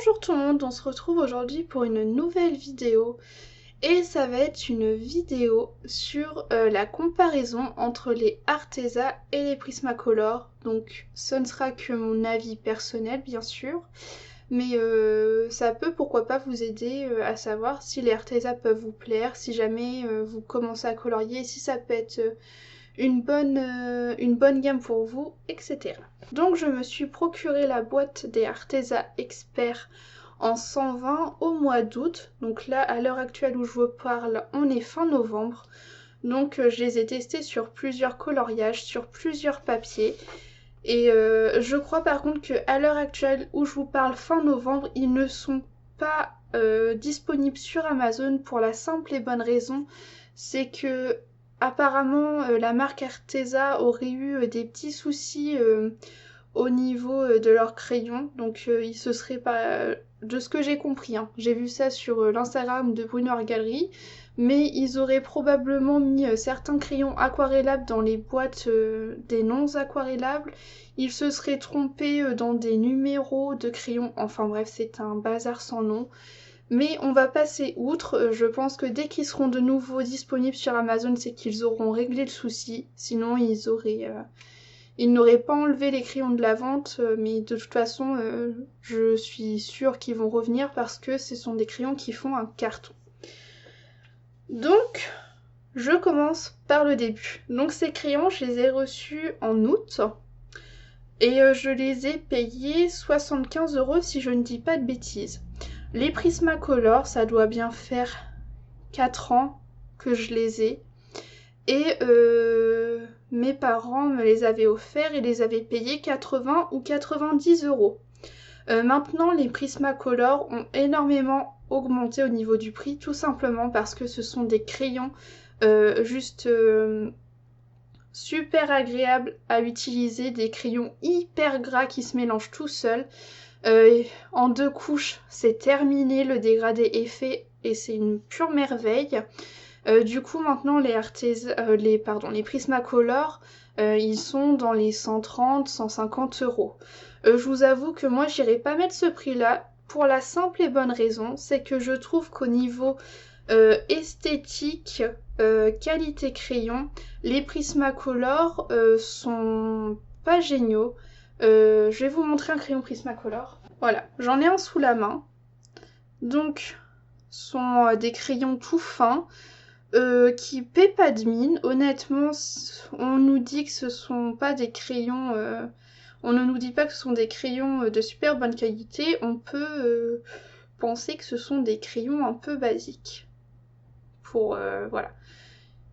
Bonjour tout le monde, on se retrouve aujourd'hui pour une nouvelle vidéo et ça va être une vidéo sur la comparaison entre les Arteza et les Prismacolor. Donc ce ne sera que mon avis personnel bien sûr, mais ça peut pourquoi pas vous aider à savoir si les Arteza peuvent vous plaire, si jamais vous commencez à colorier, si ça peut être une bonne gamme pour vous, etc. Donc je me suis procuré la boîte des Arteza Expert en 120 au mois d'août. Donc là, à l'heure actuelle où je vous parle, on est fin novembre. Donc je les ai testés sur plusieurs coloriages, sur plusieurs papiers. Et je crois par contre qu'à l'heure actuelle où je vous parle fin novembre, ils ne sont pas disponibles sur Amazon pour la simple et bonne raison, c'est que apparemment la marque Arteza aurait eu des petits soucis au niveau de leurs crayons, donc ils se seraient pas... de ce que j'ai compris, hein. J'ai vu ça sur l'Instagram de Bruno Art Gallery, mais ils auraient probablement mis certains crayons aquarellables dans les boîtes des non aquarellables, ils se seraient trompés dans des numéros de crayons, enfin bref, c'est un bazar sans nom. Mais on va passer outre, je pense que dès qu'ils seront de nouveau disponibles sur Amazon, c'est qu'ils auront réglé le souci, sinon ils n'auraient pas enlevé les crayons de la vente, mais de toute façon, je suis sûre qu'ils vont revenir parce que ce sont des crayons qui font un carton. Donc, je commence par le début. Donc ces crayons, je les ai reçus en août et je les ai payés 75 € si je ne dis pas de bêtises. Les Prismacolor, ça doit bien faire 4 ans que je les ai. Et mes parents me les avaient offerts et les avaient payés 80 ou 90 €. Maintenant, les Prismacolor ont énormément augmenté au niveau du prix, tout simplement parce que ce sont des crayons juste super agréables à utiliser, des crayons hyper gras qui se mélangent tout seuls. En 2 couches, c'est terminé, le dégradé est fait et c'est une pure merveille. Du coup, maintenant, les Prismacolor, ils sont dans les 130, 150 €. Je vous avoue que moi, j'irai pas mettre ce prix-là pour la simple et bonne raison, c'est que je trouve qu'au niveau esthétique, qualité crayon, les Prismacolor sont pas géniaux. Je vais vous montrer un crayon Prismacolor. Voilà, j'en ai un sous la main. Donc, ce sont des crayons tout fins qui paient pas de mine. Honnêtement, on nous dit que ce sont pas des crayons... on ne nous dit pas que ce sont des crayons de super bonne qualité. On peut penser que ce sont des crayons un peu basiques. Voilà.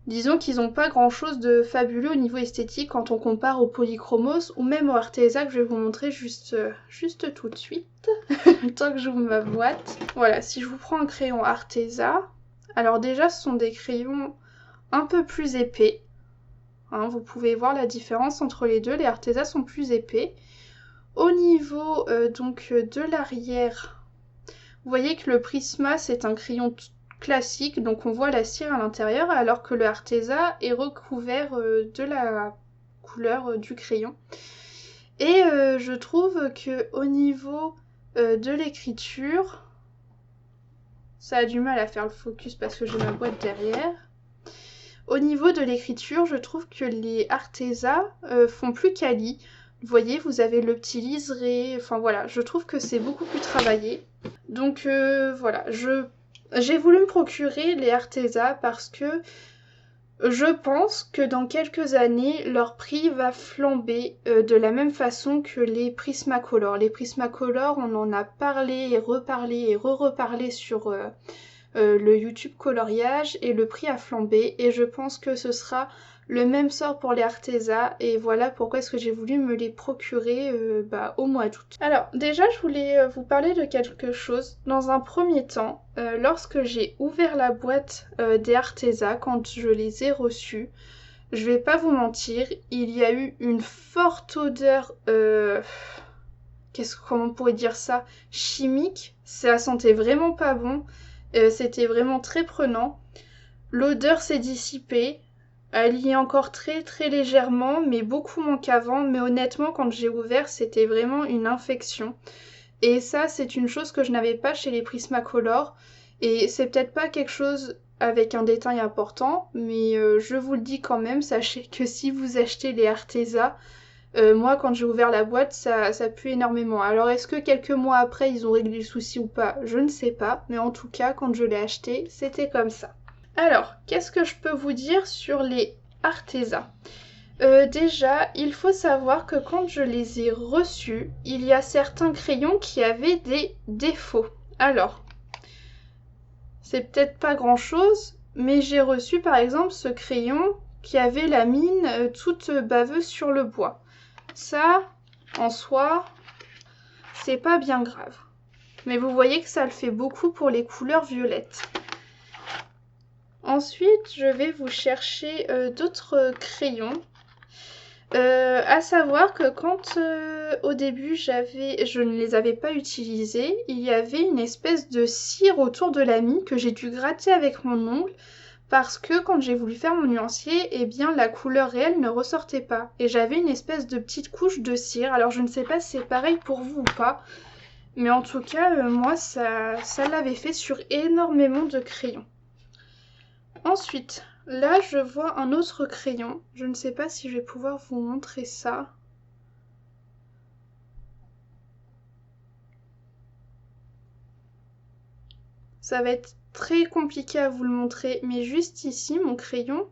Disons qu'ils n'ont pas grand chose de fabuleux au niveau esthétique quand on compare au Polychromos ou même au Arteza que je vais vous montrer juste tout de suite, le temps que j'ouvre ma boîte. Voilà, si je vous prends un crayon Arteza, alors déjà ce sont des crayons un peu plus épais. Hein, vous pouvez voir la différence entre les deux, les Arteza sont plus épais. Au niveau donc de l'arrière, vous voyez que le Prisma c'est un crayon classique, donc on voit la cire à l'intérieur, alors que le Arteza est recouvert de la couleur du crayon. Et je trouve que au niveau de l'écriture, ça a du mal à faire le focus parce que j'ai ma boîte derrière. Au niveau de l'écriture, je trouve que les Arteza font plus quali. Vous voyez, vous avez le petit liseré, enfin voilà, je trouve que c'est beaucoup plus travaillé. Donc voilà, j'ai voulu me procurer les Arteza parce que je pense que dans quelques années, leur prix va flamber de la même façon que les Prismacolor. Les Prismacolor, on en a parlé et reparlé et re-reparlé sur le YouTube coloriage et le prix a flambé et je pense que ce sera le même sort pour les Arteza et voilà pourquoi est-ce que j'ai voulu me les procurer au mois d'août. Alors déjà je voulais vous parler de quelque chose. Dans un premier temps, lorsque j'ai ouvert la boîte des Arteza, quand je les ai reçus, je vais pas vous mentir, il y a eu une forte odeur, comment on pourrait dire ça, chimique, ça sentait vraiment pas bon, c'était vraiment très prenant. L'odeur s'est dissipée. Elle y est encore très très légèrement, mais beaucoup moins qu'avant. Mais honnêtement, quand j'ai ouvert, c'était vraiment une infection. Et ça, c'est une chose que je n'avais pas chez les Prismacolor. Et c'est peut-être pas quelque chose avec un détail important, mais je vous le dis quand même, sachez que si vous achetez les Arteza, moi quand j'ai ouvert la boîte, ça pue énormément. Alors est-ce que quelques mois après ils ont réglé le souci ou pas? Je ne sais pas, mais en tout cas quand je l'ai acheté, c'était comme ça. Alors, qu'est-ce que je peux vous dire sur les Arteza? Déjà, il faut savoir que quand je les ai reçus, il y a certains crayons qui avaient des défauts. Alors, c'est peut-être pas grand-chose, mais j'ai reçu par exemple ce crayon qui avait la mine toute baveuse sur le bois. Ça, en soi, c'est pas bien grave. Mais vous voyez que ça le fait beaucoup pour les couleurs violettes. Ensuite, je vais vous chercher d'autres crayons. À savoir que quand au début je ne les avais pas utilisés, il y avait une espèce de cire autour de la mie que j'ai dû gratter avec mon ongle parce que quand j'ai voulu faire mon nuancier, eh bien la couleur réelle ne ressortait pas et j'avais une espèce de petite couche de cire. Alors je ne sais pas si c'est pareil pour vous ou pas, mais en tout cas moi ça l'avait fait sur énormément de crayons. Ensuite, là, je vois un autre crayon. Je ne sais pas si je vais pouvoir vous montrer ça. Ça va être très compliqué à vous le montrer, mais juste ici, mon crayon,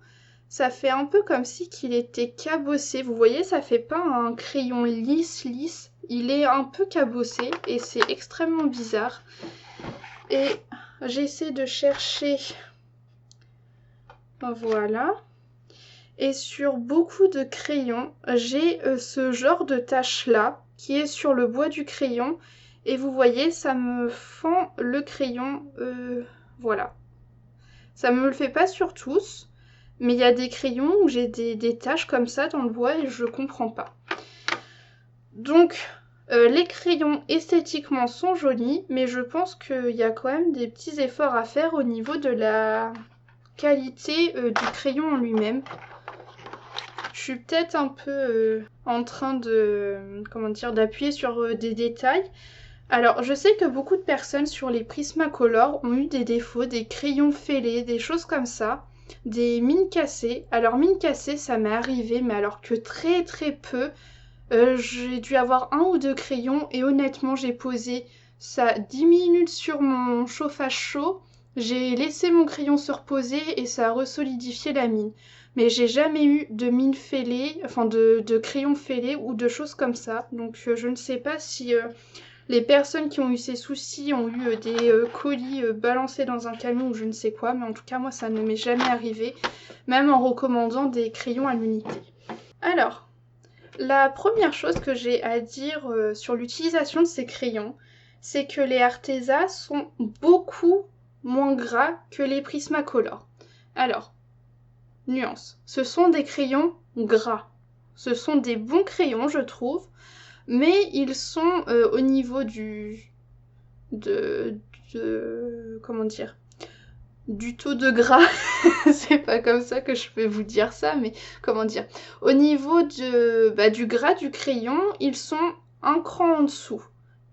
ça fait un peu comme si qu'il était cabossé. Vous voyez, ça fait pas un crayon lisse. Il est un peu cabossé et c'est extrêmement bizarre. Et j'essaie de chercher... Voilà. Et sur beaucoup de crayons, j'ai ce genre de tache là qui est sur le bois du crayon. Et vous voyez, ça me fend le crayon. Voilà. Ça me le fait pas sur tous. Mais il y a des crayons où j'ai des taches comme ça dans le bois et je comprends pas. Donc, les crayons esthétiquement sont jolis. Mais je pense qu'il y a quand même des petits efforts à faire au niveau de la qualité du crayon en lui-même. Je suis peut-être un peu en train de, d'appuyer sur des détails. Alors, je sais que beaucoup de personnes sur les Prismacolor ont eu des défauts, des crayons fêlés, des choses comme ça, des mines cassées. Alors, mines cassées, ça m'est arrivé, mais alors que très très peu. J'ai dû avoir 1 ou 2 crayons et honnêtement, j'ai posé ça 10 minutes sur mon chauffage chaud. J'ai laissé mon crayon se reposer et ça a resolidifié la mine. Mais j'ai jamais eu de mine fêlée, enfin de crayon fêlé ou de choses comme ça. Donc je ne sais pas si les personnes qui ont eu ces soucis ont eu des colis balancés dans un camion ou je ne sais quoi. Mais en tout cas, moi, ça ne m'est jamais arrivé, même en recommandant des crayons à l'unité. Alors, la première chose que j'ai à dire sur l'utilisation de ces crayons, c'est que les Arteza sont beaucoup moins gras que les Prismacolor. Alors, nuance, ce sont des crayons gras. Ce sont des bons crayons, je trouve, mais ils sont au niveau du taux de gras. C'est pas comme ça que je peux vous dire ça, mais au niveau du gras du crayon, ils sont un cran en dessous.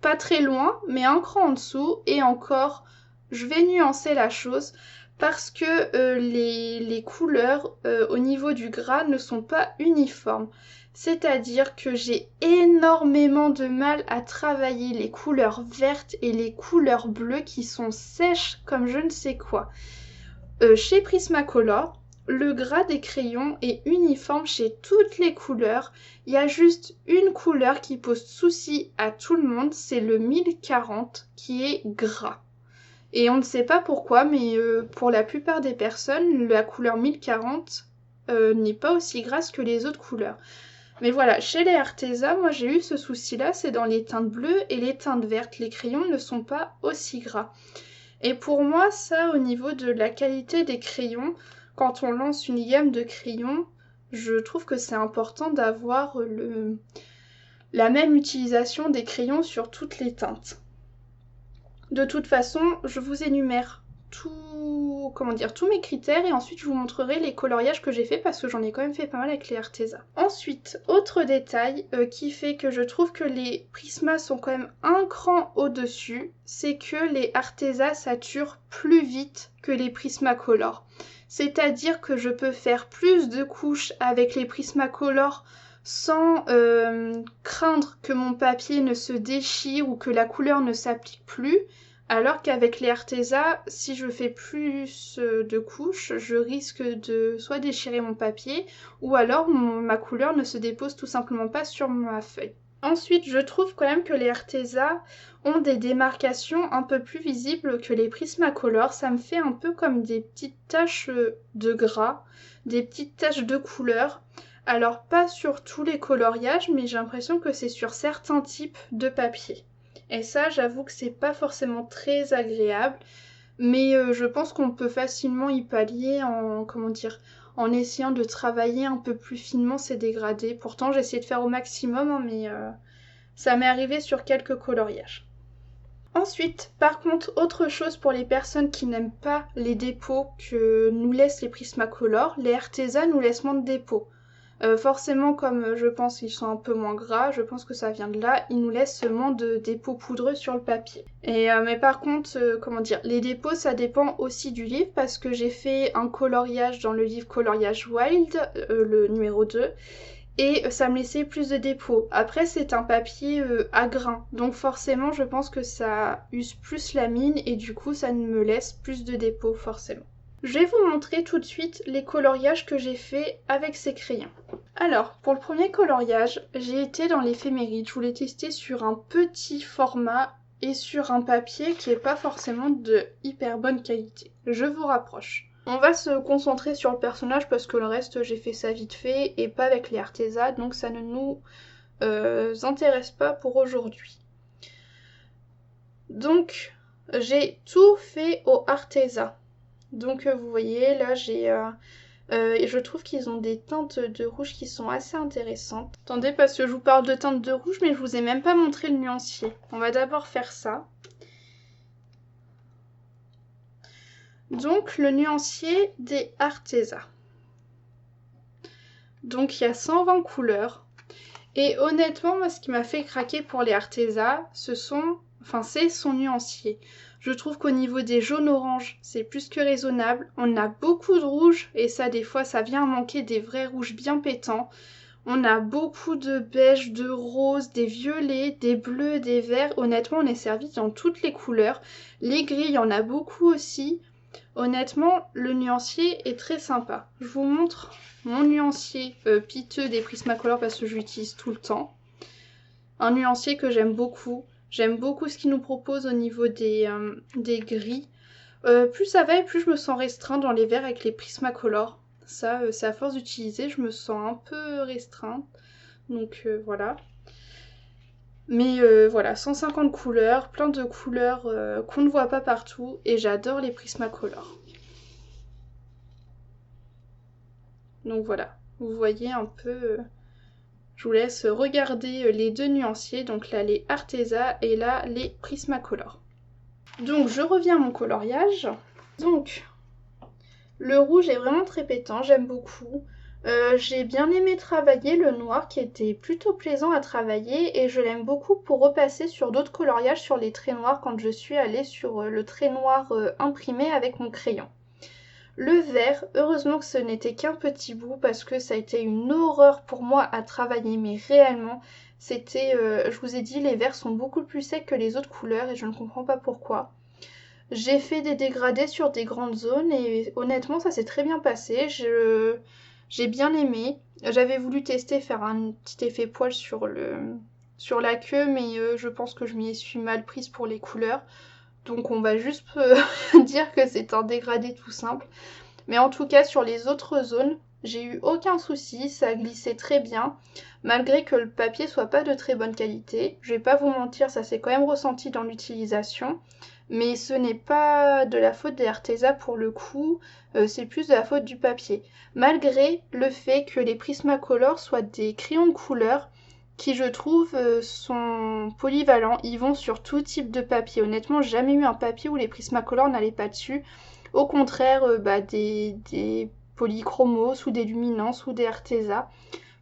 Pas très loin, mais un cran en dessous. Et encore, je vais nuancer la chose parce que les couleurs au niveau du gras ne sont pas uniformes. C'est-à-dire que j'ai énormément de mal à travailler les couleurs vertes et les couleurs bleues qui sont sèches comme je ne sais quoi. Chez Prismacolor, le gras des crayons est uniforme chez toutes les couleurs. Il y a juste une couleur qui pose souci à tout le monde, c'est le 1040 qui est gras. Et on ne sait pas pourquoi, mais pour la plupart des personnes, la couleur 1040 n'est pas aussi grasse que les autres couleurs. Mais voilà, chez les Arteza, moi j'ai eu ce souci-là, c'est dans les teintes bleues et les teintes vertes. Les crayons ne sont pas aussi gras. Et pour moi, ça, au niveau de la qualité des crayons, quand on lance une gamme de crayons, je trouve que c'est important d'avoir la même utilisation des crayons sur toutes les teintes. De toute façon, je vous énumère tous mes critères et ensuite je vous montrerai les coloriages que j'ai fait parce que j'en ai quand même fait pas mal avec les Arteza. Ensuite, autre détail qui fait que je trouve que les Prisma sont quand même un cran au-dessus, c'est que les Arteza saturent plus vite que les Prismacolor. C'est-à-dire que je peux faire plus de couches avec les Prismacolor sans craindre que mon papier ne se déchire ou que la couleur ne s'applique plus. Alors qu'avec les Arteza, si je fais plus de couches, je risque de soit déchirer mon papier ou alors ma couleur ne se dépose tout simplement pas sur ma feuille. Ensuite, je trouve quand même que les Arteza ont des démarcations un peu plus visibles que les Prismacolor. Ça me fait un peu comme des petites taches de gras, des petites taches de couleur. Alors pas sur tous les coloriages, mais j'ai l'impression que c'est sur certains types de papier. Et ça, j'avoue que c'est pas forcément très agréable, mais je pense qu'on peut facilement y pallier en essayant de travailler un peu plus finement ces dégradés. Pourtant, j'ai essayé de faire au maximum, hein, mais ça m'est arrivé sur quelques coloriages. Ensuite, par contre, autre chose pour les personnes qui n'aiment pas les dépôts que nous laissent les Prismacolor, les Arteza nous laissent moins de dépôts. Forcément, comme je pense qu'ils sont un peu moins gras, je pense que ça vient de là, ils nous laissent seulement de dépôts poudreux sur le papier. Mais par contre, les dépôts, ça dépend aussi du livre, parce que j'ai fait un coloriage dans le livre Coloriage Wild, le numéro 2, et ça me laissait plus de dépôts. Après, c'est un papier à grains, donc forcément, je pense que ça use plus la mine, et du coup, ça me laisse plus de dépôts, forcément. Je vais vous montrer tout de suite les coloriages que j'ai fait avec ces crayons. Alors, pour le premier coloriage, j'ai été dans l'éphéméride. Je voulais tester sur un petit format et sur un papier qui n'est pas forcément de hyper bonne qualité. Je vous rapproche. On va se concentrer sur le personnage parce que le reste, j'ai fait ça vite fait et pas avec les Arteza, donc ça ne nous intéresse pas pour aujourd'hui. Donc, j'ai tout fait au Arteza. Donc vous voyez, là je trouve qu'ils ont des teintes de rouge qui sont assez intéressantes. Attendez, parce que je vous parle de teintes de rouge, mais je vous ai même pas montré le nuancier. On va d'abord faire ça. Donc le nuancier des Arteza. Donc il y a 120 couleurs. Et honnêtement, moi ce qui m'a fait craquer pour les Arteza, c'est son nuancier. Je trouve qu'au niveau des jaunes-oranges, c'est plus que raisonnable. On a beaucoup de rouge et ça, des fois, ça vient manquer des vrais rouges bien pétants. On a beaucoup de beige, de rose, des violets, des bleus, des verts. Honnêtement, on est servi dans toutes les couleurs. Les gris, il y en a beaucoup aussi. Honnêtement, le nuancier est très sympa. Je vous montre mon nuancier piteux des Prismacolor parce que je l'utilise tout le temps. Un nuancier que j'aime beaucoup. J'aime beaucoup ce qu'il nous propose au niveau des gris. Plus ça va et plus je me sens restreinte dans les verts avec les Prismacolor. Ça, c'est à force d'utiliser, je me sens un peu restreinte. Donc voilà. Mais voilà, 150 couleurs, plein de couleurs qu'on ne voit pas partout. Et j'adore les Prismacolor. Donc voilà, vous voyez un peu... Je vous laisse regarder les deux nuanciers, donc là les Arteza et là les Prismacolor. Donc je reviens à mon coloriage. Donc le rouge est vraiment très pétant, j'aime beaucoup. J'ai bien aimé travailler le noir qui était plutôt plaisant à travailler et je l'aime beaucoup pour repasser sur d'autres coloriages sur les traits noirs quand je suis allée sur le trait noir imprimé avec mon crayon. Le vert, heureusement que ce n'était qu'un petit bout parce que ça a été une horreur pour moi à travailler, mais réellement, c'était, je vous ai dit, les verts sont beaucoup plus secs que les autres couleurs et je ne comprends pas pourquoi. J'ai fait des dégradés sur des grandes zones et honnêtement, ça s'est très bien passé. J'ai bien aimé. J'avais voulu tester faire un petit effet poil sur la queue, mais je pense que je m'y suis mal prise pour les couleurs. Donc on va juste dire que c'est un dégradé tout simple. Mais en tout cas sur les autres zones, j'ai eu aucun souci, ça glissait très bien. Malgré que le papier soit pas de très bonne qualité. Je vais pas vous mentir, ça s'est quand même ressenti dans l'utilisation. Mais ce n'est pas de la faute des Arteza pour le coup, c'est plus de la faute du papier. Malgré le fait que les Prismacolor soient des crayons de couleur qui je trouve sont polyvalents. Ils vont sur tout type de papier. Honnêtement, j'ai jamais eu un papier où les Prismacolor n'allaient pas dessus. Au contraire, des polychromos ou des luminances ou des Arteza.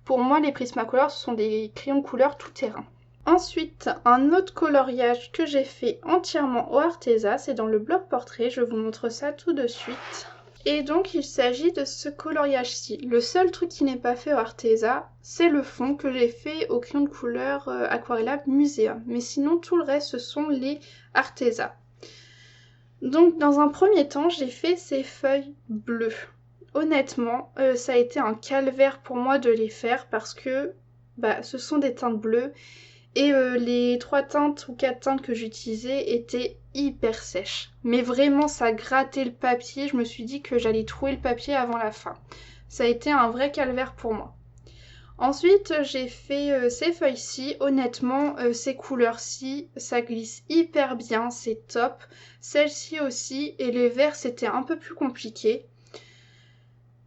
Pour moi, les Prismacolor, ce sont des crayons de couleur tout terrain. Ensuite, un autre coloriage que j'ai fait entièrement au Arteza, c'est dans le bloc portrait. Je vous montre ça tout de suite. Et donc, il s'agit de ce coloriage-ci. Le seul truc qui n'est pas fait au Arteza, c'est le fond que j'ai fait au crayon de couleur Aquarellab Muséum. Mais sinon, tout le reste, ce sont les Arteza. Donc, dans un premier temps, j'ai fait ces feuilles bleues. Honnêtement, ça a été un calvaire pour moi de les faire parce que ce sont des teintes bleues et les 3 teintes ou 4 teintes que j'utilisais étaient hyper sèches. Mais vraiment, ça grattait le papier. Je me suis dit que j'allais trouer le papier avant la fin. Ça a été un vrai calvaire pour moi. Ensuite, j'ai fait ces feuilles-ci. Honnêtement, ces couleurs-ci, ça glisse hyper bien, c'est top. Celle-ci aussi, et les verts, c'était un peu plus compliqué.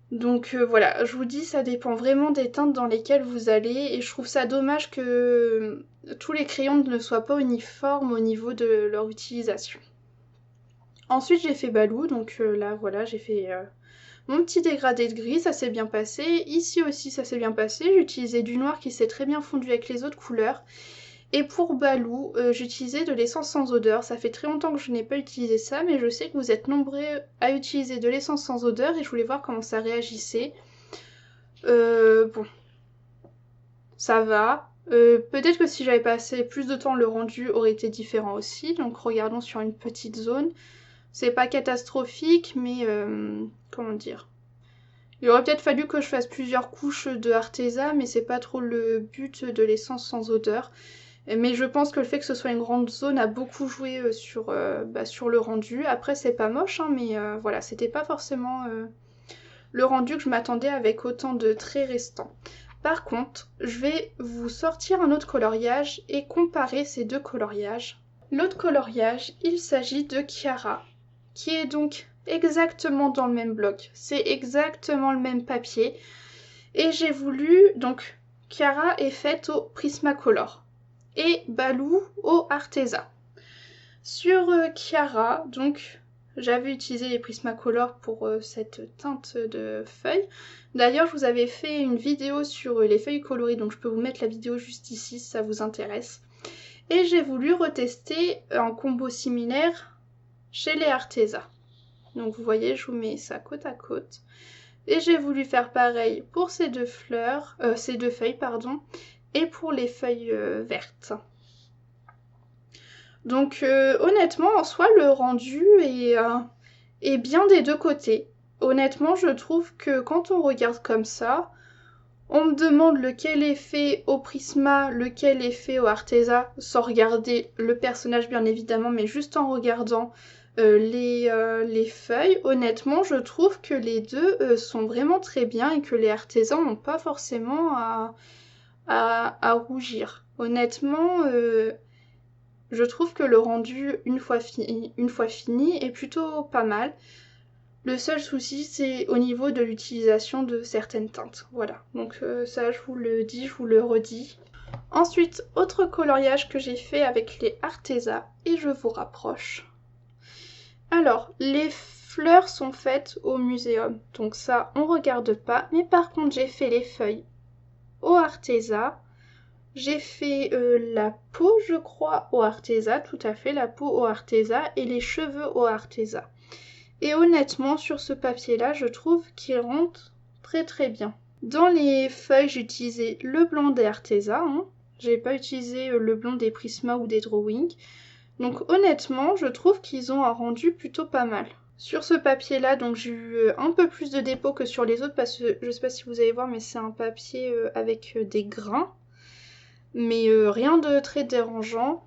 Donc voilà, je vous dis, ça dépend vraiment des teintes dans lesquelles vous allez, et je trouve ça dommage que tous les crayons ne soient pas uniformes au niveau de leur utilisation. Ensuite, j'ai fait Balou, donc là, voilà, j'ai fait mon petit dégradé de gris, ça s'est bien passé. Ici aussi, ça s'est bien passé. J'ai utilisé du noir qui s'est très bien fondu avec les autres couleurs. Et pour Balou, j'utilisais de l'essence sans odeur. Ça fait très longtemps que je n'ai pas utilisé ça, mais je sais que vous êtes nombreux à utiliser de l'essence sans odeur et je voulais voir comment ça réagissait. Bon, ça va. Peut-être que si j'avais passé plus de temps, le rendu aurait été différent aussi. Donc regardons sur une petite zone. C'est pas catastrophique, mais comment dire. Il aurait peut-être fallu que je fasse plusieurs couches de Arteza, mais c'est pas trop le but de l'essence sans odeur. Mais je pense que le fait que ce soit une grande zone a beaucoup joué sur le rendu. Après, c'est pas moche, hein, mais voilà, c'était pas forcément le rendu que je m'attendais avec autant de traits restants. Par contre, je vais vous sortir un autre coloriage et comparer ces deux coloriages. L'autre coloriage, il s'agit de Chiara, qui est donc exactement dans le même bloc. C'est exactement le même papier. Et j'ai voulu, donc Chiara est faite au Prismacolor et Balou au Arteza. Sur Chiara, donc j'avais utilisé les Prismacolor pour cette teinte de feuilles. D'ailleurs, je vous avais fait une vidéo sur les feuilles colorées, donc je peux vous mettre la vidéo juste ici si ça vous intéresse. Et j'ai voulu retester un combo similaire chez les Arteza. Donc vous voyez, je vous mets ça côte à côte. Et j'ai voulu faire pareil pour ces deux feuilles, et pour les feuilles vertes. Donc honnêtement, en soi, le rendu est bien des deux côtés. Honnêtement, je trouve que quand on regarde comme ça, on me demande lequel est fait au Prisma, lequel est fait au Arteza, sans regarder le personnage bien évidemment, mais juste en regardant les feuilles. Honnêtement, je trouve que les deux sont vraiment très bien et que les Arteza n'ont pas forcément à rougir. Honnêtement, je trouve que le rendu, une fois fini, est plutôt pas mal. Le seul souci, c'est au niveau de l'utilisation de certaines teintes. Voilà, donc ça, je vous le dis, je vous le redis. Ensuite, autre coloriage que j'ai fait avec les Arteza, et je vous rapproche. Alors, les fleurs sont faites au muséum, donc ça, on regarde pas. Mais par contre, j'ai fait les feuilles au Arteza. J'ai fait la peau, je crois, au Arteza, tout à fait, la peau au Arteza, et les cheveux au Arteza. Et honnêtement, sur ce papier-là, je trouve qu'il rentre très très bien. Dans les feuilles, j'ai utilisé le blanc des Arteza, hein. J'ai pas utilisé le blanc des Prisma ou des Drawing. Donc honnêtement, je trouve qu'ils ont un rendu plutôt pas mal. Sur ce papier-là, donc j'ai eu un peu plus de dépôt que sur les autres, parce que je sais pas si vous allez voir, mais c'est un papier avec des grains. Mais rien de très dérangeant.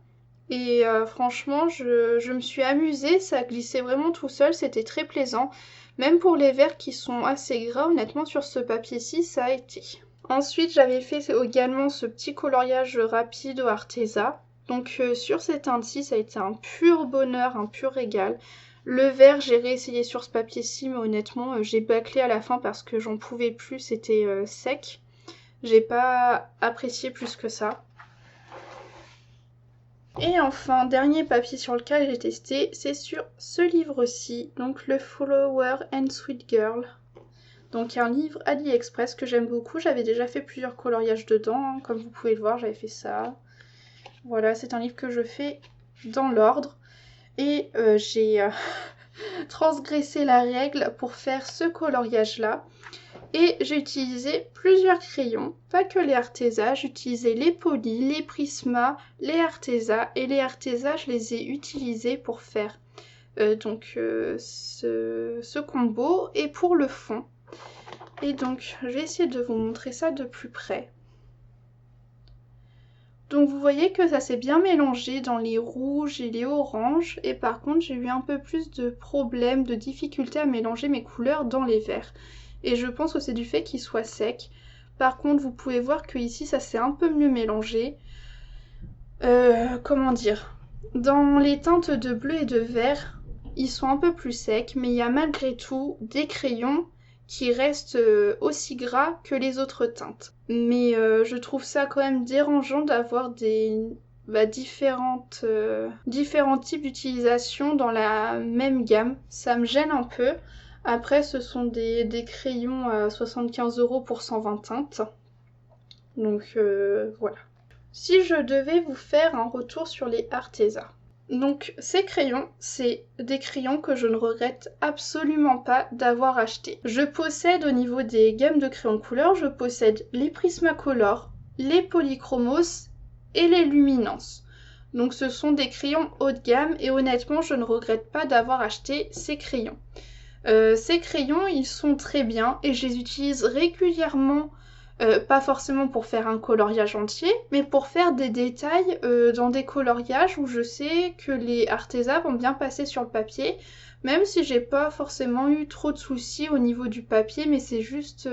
Et franchement, je me suis amusée, ça glissait vraiment tout seul, c'était très plaisant. Même pour les verts qui sont assez gras, honnêtement, sur ce papier-ci, ça a été. Ensuite, j'avais fait également ce petit coloriage rapide au Arteza. Donc sur ces teintes-ci, ça a été un pur bonheur, un pur régal. Le vert, j'ai réessayé sur ce papier-ci, mais honnêtement, j'ai bâclé à la fin parce que j'en pouvais plus, c'était sec. J'ai pas apprécié plus que ça. Et enfin, dernier papier sur lequel j'ai testé, c'est sur ce livre-ci, donc le Flower and Sweet Girl. Donc un livre AliExpress que j'aime beaucoup, j'avais déjà fait plusieurs coloriages dedans, hein. Comme vous pouvez le voir, j'avais fait ça. Voilà, c'est un livre que je fais dans l'ordre. Et j'ai transgressé la règle pour faire ce coloriage-là. Et j'ai utilisé plusieurs crayons, pas que les Arteza, j'ai utilisé les Poly, les Prisma, les Arteza. Et les Arteza, je les ai utilisés pour faire ce combo et pour le fond. Et donc, je vais essayer de vous montrer ça de plus près. Donc vous voyez que ça s'est bien mélangé dans les rouges et les oranges. Et par contre, j'ai eu un peu plus de problèmes, de difficultés à mélanger mes couleurs dans les verts. Et je pense que c'est du fait qu'ils soient secs. Par contre, vous pouvez voir que ici, ça s'est un peu mieux mélangé. Comment dire ? Dans les teintes de bleu et de vert, ils sont un peu plus secs, mais il y a malgré tout des crayons qui restent aussi gras que les autres teintes. Mais je trouve ça quand même dérangeant d'avoir différents types d'utilisation dans la même gamme. Ça me gêne un peu. Après, ce sont des crayons à 75 € pour 120 teintes. Donc voilà. Si je devais vous faire un retour sur les Arteza. Donc ces crayons, c'est des crayons que je ne regrette absolument pas d'avoir achetés. Je possède au niveau des gammes de crayons de couleur, je possède les Prismacolor, les Polychromos et les Luminance. Donc ce sont des crayons haut de gamme et honnêtement je ne regrette pas d'avoir acheté ces crayons. Ces crayons ils sont très bien et je les utilise régulièrement. Pas forcément pour faire un coloriage entier, mais pour faire des détails dans des coloriages où je sais que les Arteza vont bien passer sur le papier, même si j'ai pas forcément eu trop de soucis au niveau du papier, mais c'est juste,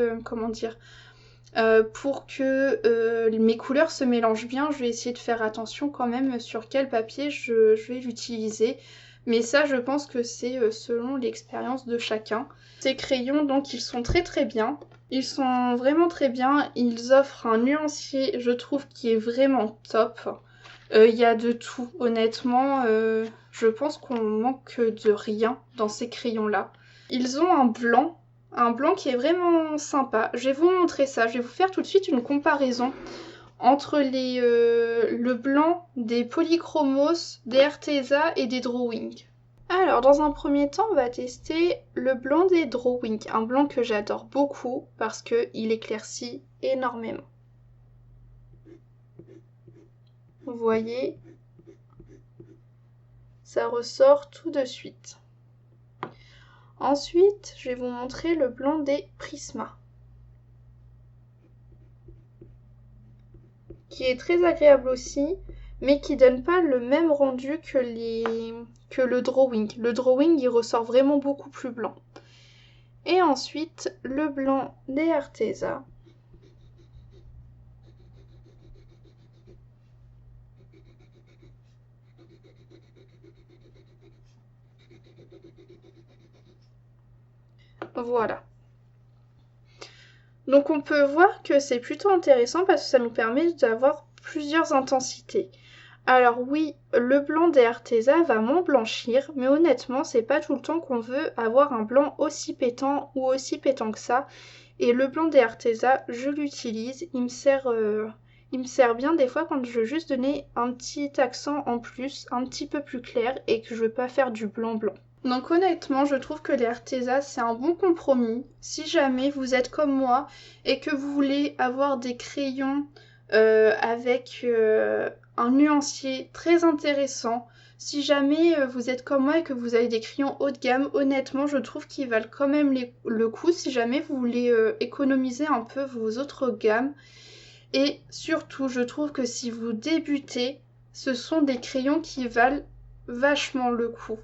pour que mes couleurs se mélangent bien, je vais essayer de faire attention quand même sur quel papier je vais l'utiliser. Mais ça, je pense que c'est selon l'expérience de chacun. Ces crayons, donc, ils sont très très bien. Ils sont vraiment très bien. Ils offrent un nuancier, je trouve, qui est vraiment top. Il y a de tout, honnêtement. Je pense qu'on manque de rien dans ces crayons-là. Ils ont un blanc qui est vraiment sympa. Je vais vous montrer ça. Je vais vous faire tout de suite une comparaison entre le blanc des Polychromos, des Arteza et des Drawing. Alors, dans un premier temps, on va tester le blanc des Drawing, un blanc que j'adore beaucoup parce qu'il éclaircit énormément. Vous voyez, ça ressort tout de suite. Ensuite, je vais vous montrer le blanc des Prisma, qui est très agréable aussi, mais qui donne pas le même rendu que le Drawing. Le Drawing, il ressort vraiment beaucoup plus blanc. Et ensuite, le blanc des Arteza. Voilà. Donc on peut voir que c'est plutôt intéressant parce que ça nous permet d'avoir plusieurs intensités. Alors oui, le blanc des Arteza va moins blanchir, mais honnêtement, c'est pas tout le temps qu'on veut avoir un blanc aussi pétant ou aussi pétant que ça. Et le blanc des Arteza, je l'utilise, il me sert bien des fois quand je veux juste donner un petit accent en plus, un petit peu plus clair et que je veux pas faire du blanc-blanc. Donc honnêtement, je trouve que les Arteza, c'est un bon compromis. Si jamais vous êtes comme moi et que vous voulez avoir des crayons avec un nuancier très intéressant, si jamais vous êtes comme moi et que vous avez des crayons haut de gamme, honnêtement, je trouve qu'ils valent quand même le coup si jamais vous voulez économiser un peu vos autres gammes. Et surtout, je trouve que si vous débutez, ce sont des crayons qui valent vachement le coup.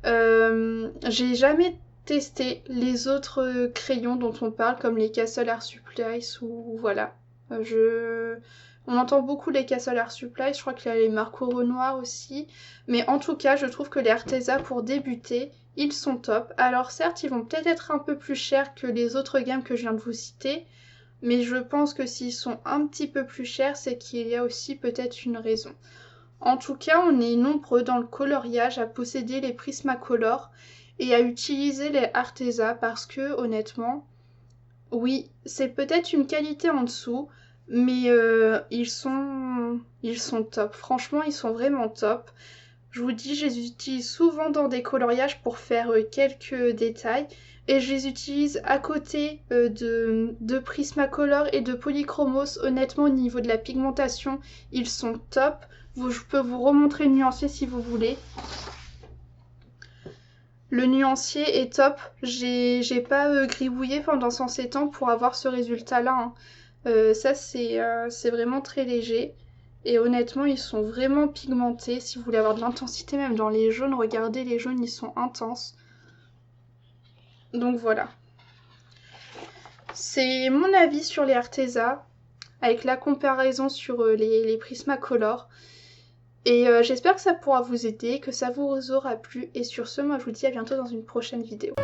J'ai jamais testé les autres crayons dont on parle, comme les Castle Art Supplies ou voilà. On entend beaucoup les Castle Art Supplies, je crois qu'il y a les Marco Renoir aussi. Mais en tout cas, je trouve que les Arteza, pour débuter, ils sont top. Alors certes, ils vont peut-être être un peu plus chers que les autres gammes que je viens de vous citer. mais je pense que s'ils sont un petit peu plus chers, c'est qu'il y a aussi peut-être une raison. En tout cas, on est nombreux dans le coloriage à posséder les Prismacolor et à utiliser les Arteza parce que, honnêtement, oui, c'est peut-être une qualité en dessous, mais ils sont top. Franchement, ils sont vraiment top. Je vous dis, je les utilise souvent dans des coloriages pour faire quelques détails. Et je les utilise à côté de Prismacolor et de Polychromos. Honnêtement, au niveau de la pigmentation, ils sont top. Je peux vous remontrer le nuancier si vous voulez. Le nuancier est top. J'ai pas gribouillé pendant 107 ans pour avoir ce résultat-là, hein. Ça, c'est vraiment très léger. Et honnêtement, ils sont vraiment pigmentés. Si vous voulez avoir de l'intensité même dans les jaunes, regardez, les jaunes, ils sont intenses. Donc voilà. C'est mon avis sur les Arteza, avec la comparaison sur les Prismacolor. Et j'espère que ça pourra vous aider, que ça vous aura plu. Et sur ce, moi je vous dis à bientôt dans une prochaine vidéo.